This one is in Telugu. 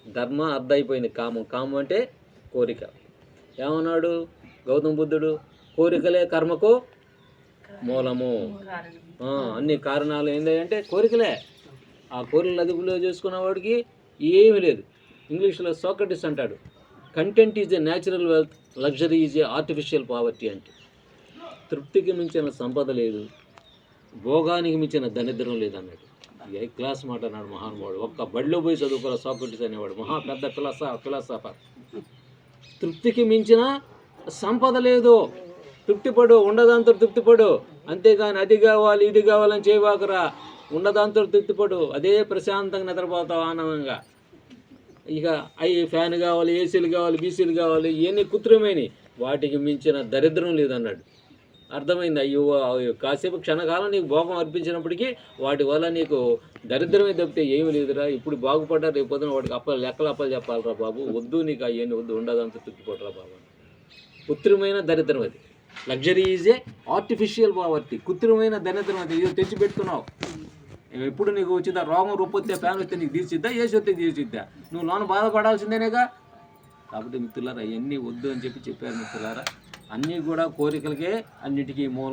ధర్మ అర్థ అయిపోయింది. కామం. కామం అంటే కోరిక. ఏమన్నాడు గౌతమ బుద్ధుడు? కోరికలే కర్మకు మూలము. అన్ని కారణాలు ఏంటంటే కోరికలే. ఆ కోరికలు అదుపులో చేసుకున్న వాడికి ఏమీ లేదు. ఇంగ్లీష్లో సోక్రటీస్ అంటాడు, content is a natural wealth, luxury is a artificial poverty అంటే. తృప్తికి మించిన సంపద లేదు, భోగానికి మించిన దరిద్రం లేదన్నాడు. ఏ క్లాస్ మాట అన్నాడు మహానుభావుడు. ఒక్క బడిలో పోయి చదువుకోవాలి సోక్రటీస్ అనేవాడు, మహా పెద్ద ఫిలాసఫర్. తృప్తికి మించిన సంపద లేదు, తృప్తిపడు, ఉండదాంతో తృప్తిపడు, అంతేగాని అది కావాలి ఇది కావాలని చేయవాకరా. ఉండదాంతో తృప్తిపడు, అదే ప్రశాంతంగా నిద్రపోతావు ఆనందంగా. ఇక అవి ఫ్యాన్ కావాలి, ఏసీలు కావాలి, బీసీలు కావాలి, ఇవన్నీ కృత్రిమైనవి, వాటికి మించిన దరిద్రం లేదన్నాడు. అర్థమైంది? అయ్యో కాసేపు క్షణకాలం నీకు భోగం అర్పించినప్పటికీ వాటి వల్ల నీకు దరిద్రమే తప్పితే ఏమి లేదురా. ఇప్పుడు బాగుపడ్డా రేపు పొద్దున వాడికి లెక్కలు అప్పలు చెప్పాలరా బాబు, వద్దు నీకు అవన్నీ వద్దు, ఉండదంతా తృప్తిపడరా బాబు. కృత్రిమైన దరిద్రం అది. Luxury is a artificial poverty. కృత్రిమైన దరిద్రం అది. ఇది తెచ్చిపెట్టుకున్నావు. ఎప్పుడు నీకు వచ్చిందా రోగం, రూపొస్తే ఫ్యాన్ వస్తే నీకు తీర్చిద్దా, ఏసి వస్తే తీర్చిద్దా? నువ్వు లోన బాధపడాల్సిందేనేగా. కాబట్టి మిత్రులారా అవన్నీ వద్దు అని చెప్పారు మిత్రులారా. అన్నీ కూడా కోరికలకే అన్నిటికీ మూలం.